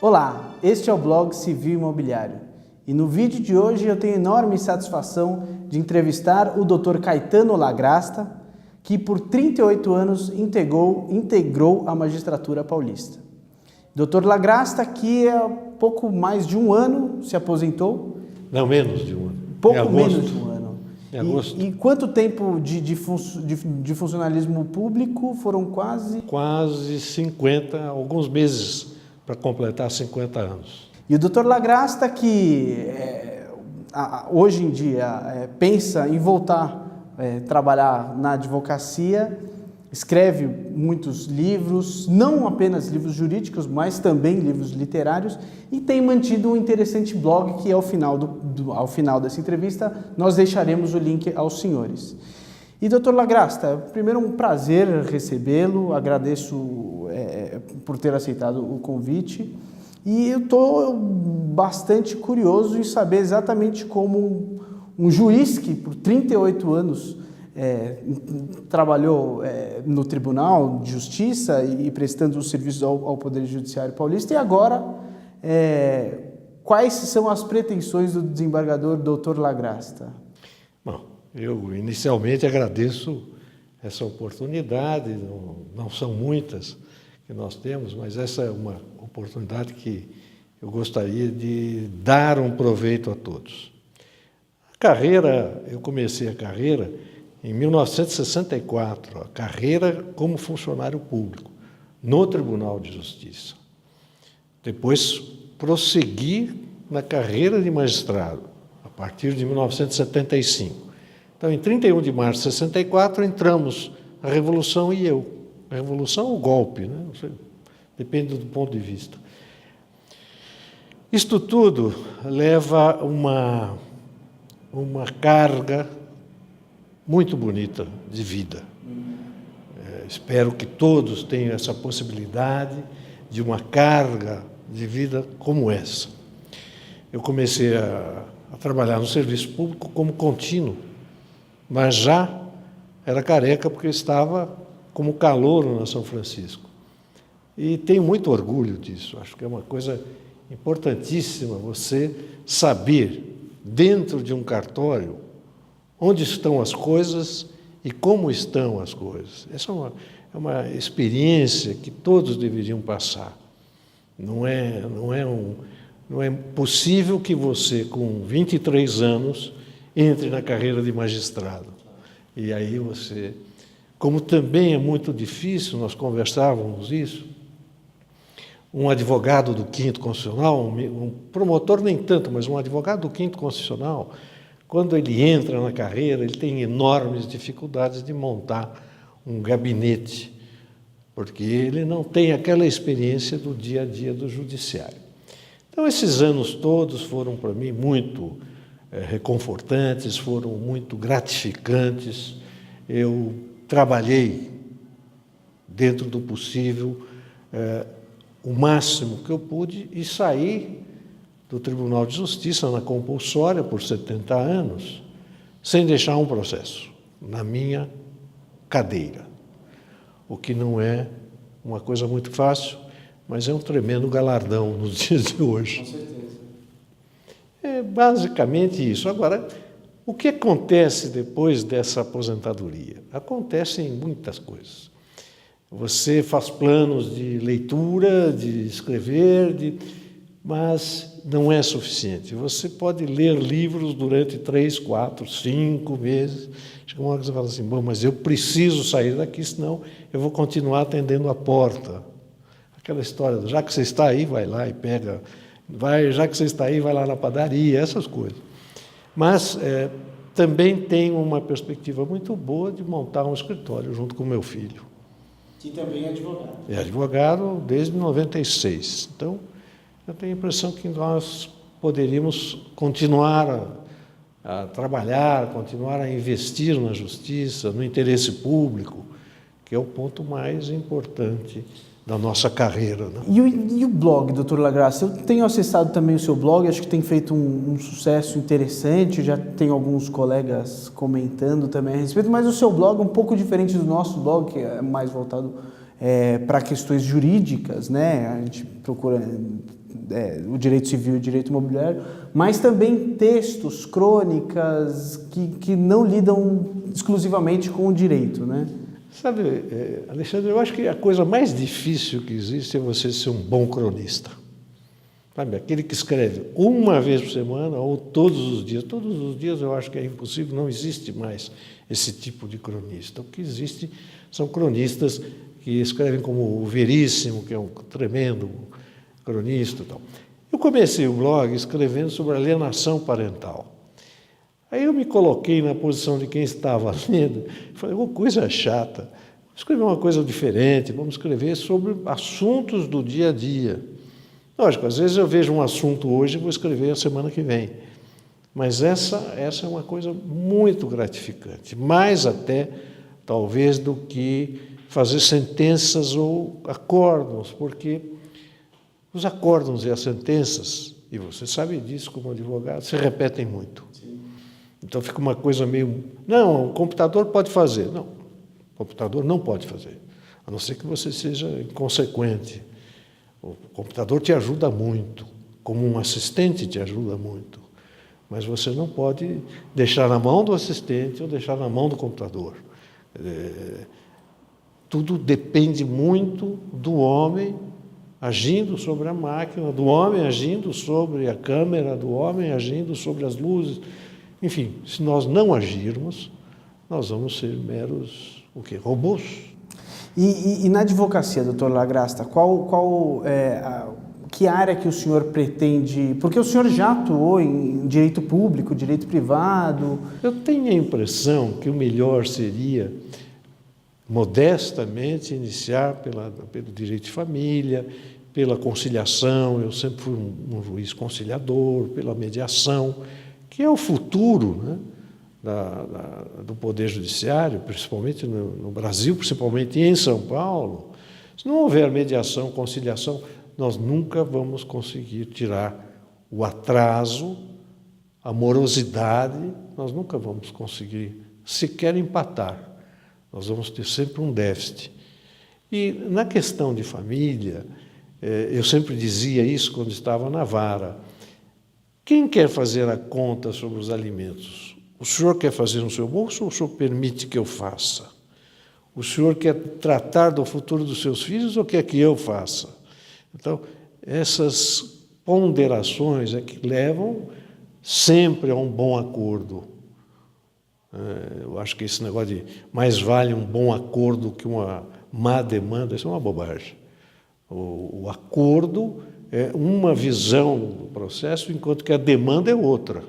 Olá, este é o blog Civil Imobiliário e no vídeo de hoje eu tenho enorme satisfação de entrevistar o Dr. Caetano Lagrasta, que por 38 anos integrou a magistratura paulista. Dr. Lagrasta, que há pouco mais de um ano se aposentou. Não, menos de um ano. Pouco menos de um ano. Em agosto. E quanto tempo de funcionalismo público? Foram quase... Quase 50, alguns meses para completar 50 anos. E o Dr. Lagrasta, que hoje em dia pensa em voltar a trabalhar na advocacia, escreve muitos livros, não apenas livros jurídicos, mas também livros literários, e tem mantido um interessante blog que ao final dessa entrevista nós deixaremos o link aos senhores. E Dr. Lagrasta, primeiro um prazer recebê-lo, agradeço por ter aceitado o convite, e eu estou bastante curioso em saber exatamente como um juiz que por 38 anos trabalhou no Tribunal de Justiça e prestando os serviços ao Poder Judiciário Paulista, e agora quais são as pretensões do desembargador Dr. Lagrasta? Bom, eu inicialmente agradeço essa oportunidade, não são muitas que nós temos, mas essa é uma oportunidade que eu gostaria de dar um proveito a todos. Eu comecei a carreira em 1964, a carreira como funcionário público, no Tribunal de Justiça. Depois prossegui na carreira de magistrado, a partir de 1975. Então, em 31 de março de 64, entramos a Revolução e eu. A Revolução ou o golpe, né? Não sei, depende do ponto de vista. Isto tudo leva uma carga muito bonita de vida. Espero que todos tenham essa possibilidade de uma carga de vida como essa. Eu comecei a trabalhar no serviço público como contínuo, mas já era careca porque estava como calouro na São Francisco. E tenho muito orgulho disso. Acho que é uma coisa importantíssima você saber, dentro de um cartório, onde estão as coisas e como estão as coisas. Essa é uma experiência que todos deveriam passar. Não é possível que você, com 23 anos, entre na carreira de magistrado. E aí você... Como também é muito difícil, nós conversávamos isso, um advogado do Quinto Constitucional, um promotor nem tanto, mas um advogado do Quinto Constitucional, quando ele entra na carreira, ele tem enormes dificuldades de montar um gabinete, porque ele não tem aquela experiência do dia a dia do judiciário. Então, esses anos todos foram, para mim, muito reconfortantes, foram muito gratificantes. Eu trabalhei, dentro do possível, o máximo que eu pude e saí do Tribunal de Justiça na compulsória por 70 anos, sem deixar um processo na minha cadeira, o que não é uma coisa muito fácil, mas é um tremendo galardão nos dias de hoje. Com certeza. É basicamente isso. Agora, o que acontece depois dessa aposentadoria? Acontecem muitas coisas. Você faz planos de leitura, de escrever, mas não é suficiente. Você pode ler livros durante 3, 4, 5 meses. Chega uma hora que você fala assim, bom, mas eu preciso sair daqui, senão eu vou continuar atendendo a porta. Aquela história, já que você está aí, vai lá e pega, já que você está aí, vai lá na padaria, essas coisas. Mas também tenho uma perspectiva muito boa de montar um escritório junto com o meu filho. Que também é advogado. É advogado desde 96. Então, eu tenho a impressão que nós poderíamos continuar a trabalhar, continuar a investir na justiça, no interesse público, que é o ponto mais importante da nossa carreira. Né? E o blog, Dr. Lagrasta? Eu tenho acessado também o seu blog, acho que tem feito um sucesso interessante, já tenho alguns colegas comentando também a respeito, mas o seu blog é um pouco diferente do nosso blog, que é mais voltado para questões jurídicas, né? A gente procura o direito civil e o direito imobiliário, mas também textos, crônicas que não lidam exclusivamente com o direito, né? Sabe, Alexandre, eu acho que a coisa mais difícil que existe é você ser um bom cronista. Sabe, aquele que escreve uma vez por semana ou todos os dias. Todos os dias eu acho que é impossível, não existe mais esse tipo de cronista. O que existe são cronistas que escrevem como o Veríssimo, que é um tremendo cronista e tal. Eu comecei o blog escrevendo sobre alienação parental. Aí eu me coloquei na posição de quem estava lendo e falei, coisa chata, vamos escrever uma coisa diferente, vamos escrever sobre assuntos do dia a dia. Lógico, às vezes eu vejo um assunto hoje e vou escrever a semana que vem. Mas essa é uma coisa muito gratificante, mais até, talvez, do que fazer sentenças ou acórdãos, porque os acórdãos e as sentenças, e você sabe disso como advogado, se repetem muito. Sim. Então fica uma coisa meio... Não, o computador pode fazer. Não, o computador não pode fazer, a não ser que você seja inconsequente. O computador te ajuda muito, como um assistente te ajuda muito, mas você não pode deixar na mão do assistente ou deixar na mão do computador. Tudo depende muito do homem agindo sobre a máquina, do homem agindo sobre a câmera, do homem agindo sobre as luzes. Enfim, se nós não agirmos, nós vamos ser meros robôs. E na advocacia, doutor Lagrasta, que área que o senhor pretende... Porque o senhor já atuou em direito público, direito privado... Eu tenho a impressão que o melhor seria, modestamente, iniciar pelo direito de família, pela conciliação, eu sempre fui um juiz conciliador, pela mediação, que é o futuro, né, do Poder Judiciário, principalmente no Brasil, principalmente em São Paulo. Se não houver mediação, conciliação, nós nunca vamos conseguir tirar o atraso, a morosidade, nós nunca vamos conseguir sequer empatar. Nós vamos ter sempre um déficit. E na questão de família, eu sempre dizia isso quando estava na vara. Quem quer fazer a conta sobre os alimentos? O senhor quer fazer no seu bolso ou o senhor permite que eu faça? O senhor quer tratar do futuro dos seus filhos ou quer que eu faça? Então, essas ponderações é que levam sempre a um bom acordo. Eu acho que esse negócio de mais vale um bom acordo que uma má demanda, isso é uma bobagem. O acordo é uma visão do processo, enquanto que a demanda é outra.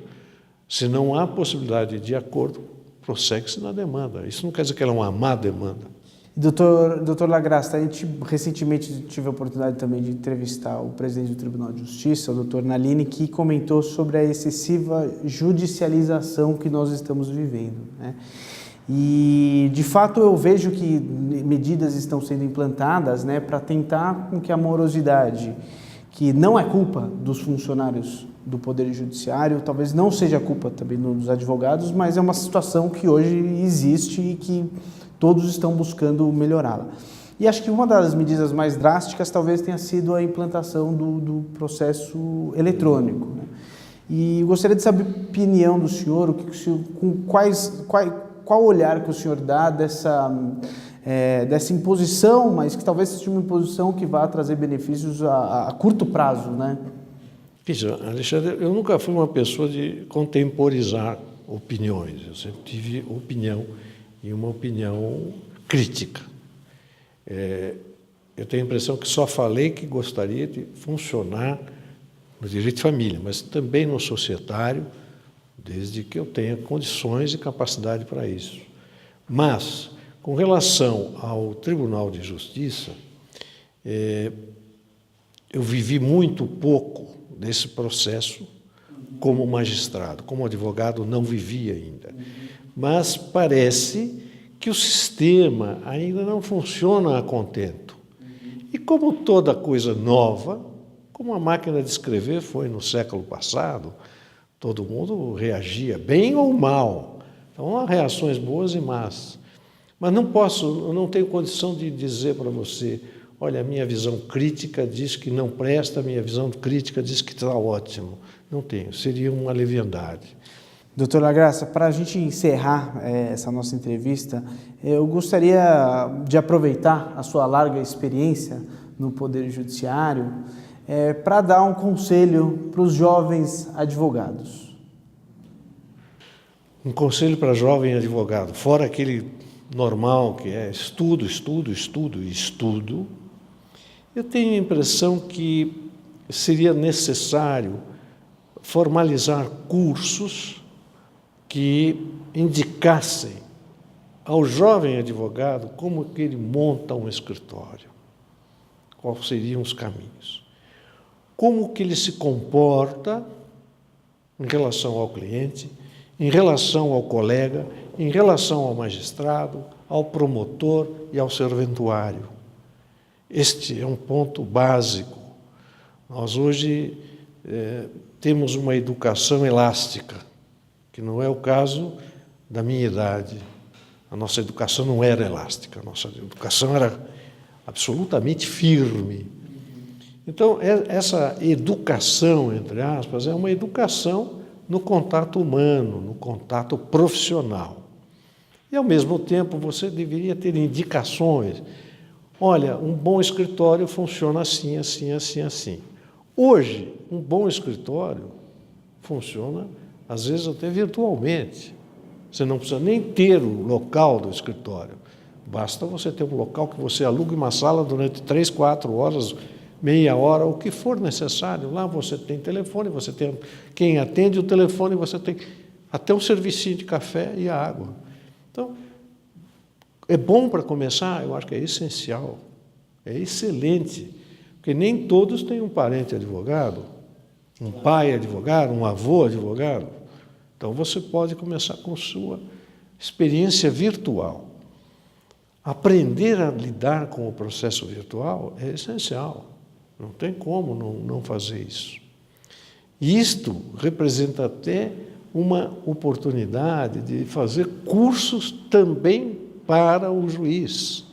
Se não há possibilidade de acordo, prossegue-se na demanda. Isso não quer dizer que ela é uma má demanda. Doutor Lagrasta, a gente recentemente tive a oportunidade também de entrevistar o presidente do Tribunal de Justiça, o doutor Nalini, que comentou sobre a excessiva judicialização que nós estamos vivendo, né? E, de fato, eu vejo que medidas estão sendo implantadas, né, para tentar com que a morosidade, que não é culpa dos funcionários do Poder Judiciário, talvez não seja culpa também dos advogados, mas é uma situação que hoje existe e que todos estão buscando melhorá-la. E acho que uma das medidas mais drásticas talvez tenha sido a implantação do processo eletrônico, né? E eu gostaria de saber a opinião do senhor, qual olhar que o senhor dá dessa imposição, mas que talvez seja uma imposição que vá trazer benefícios a curto prazo, né? Veja, Alexandre, eu nunca fui uma pessoa de contemporizar opiniões. Eu sempre tive opinião e uma opinião crítica. Eu tenho a impressão que só falei que gostaria de funcionar no direito de família, mas também no societário, desde que eu tenha condições e capacidade para isso. Mas, com relação ao Tribunal de Justiça, eu vivi muito pouco desse processo como magistrado. Como advogado, não vivia ainda. Mas parece que o sistema ainda não funciona a contento. E como toda coisa nova, como a máquina de escrever foi no século passado, todo mundo reagia, bem ou mal. Então, há reações boas e más. Mas eu não tenho condição de dizer para você olha, a minha visão crítica diz que não presta, a minha visão crítica diz que está ótimo. Não tenho, seria uma leviandade. Doutor Lagraça, para a gente encerrar essa nossa entrevista, eu gostaria de aproveitar a sua larga experiência no Poder Judiciário para dar um conselho para os jovens advogados. Um conselho para jovem advogado, fora aquele normal que é estudo, estudo, estudo e estudo, eu tenho a impressão que seria necessário formalizar cursos que indicassem ao jovem advogado como que ele monta um escritório, quais seriam os caminhos, como que ele se comporta em relação ao cliente, em relação ao colega, em relação ao magistrado, ao promotor e ao serventuário. Este é um ponto básico. Nós hoje temos uma educação elástica, que não é o caso da minha idade. A nossa educação não era elástica, a nossa educação era absolutamente firme. Então, essa educação, entre aspas, é uma educação no contato humano, no contato profissional. E, ao mesmo tempo, você deveria ter indicações. Olha, um bom escritório funciona assim, assim, assim, assim. Hoje, um bom escritório funciona, às vezes, até virtualmente. Você não precisa nem ter o local do escritório. Basta você ter um local que você alugue uma sala durante 3, 4 horas, meia hora, o que for necessário. Lá você tem telefone, você tem quem atende o telefone, você tem até um servicinho de café e água. Então, é bom para começar? Eu acho que é essencial, é excelente, porque nem todos têm um parente advogado, um pai advogado, um avô advogado. Então, você pode começar com sua experiência virtual. Aprender a lidar com o processo virtual é essencial. Não tem como não fazer isso. E isto representa até uma oportunidade de fazer cursos também para o juiz,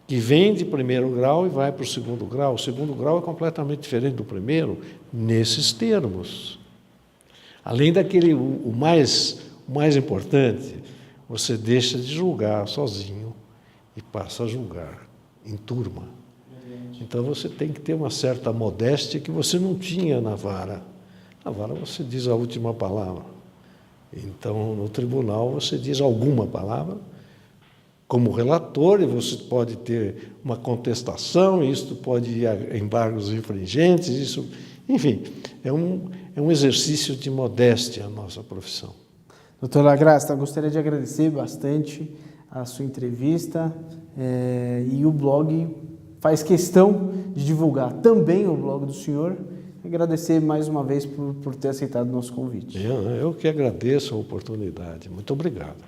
que vem de primeiro grau e vai para o segundo grau. O segundo grau é completamente diferente do primeiro, nesses termos. Além daquele, o mais importante, você deixa de julgar sozinho e passa a julgar em turma. Então, você tem que ter uma certa modéstia que você não tinha na vara. Na vara você diz a última palavra. Então, no tribunal, você diz alguma palavra. Como relator, você pode ter uma contestação, isso pode ir a embargos infringentes, isso, enfim, é um exercício de modéstia a nossa profissão. Doutor Lagraça, eu gostaria de agradecer bastante a sua entrevista e o blog faz questão de divulgar também o blog do senhor. Agradecer mais uma vez por ter aceitado o nosso convite. Eu que agradeço a oportunidade. Muito obrigado.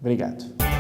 Obrigado.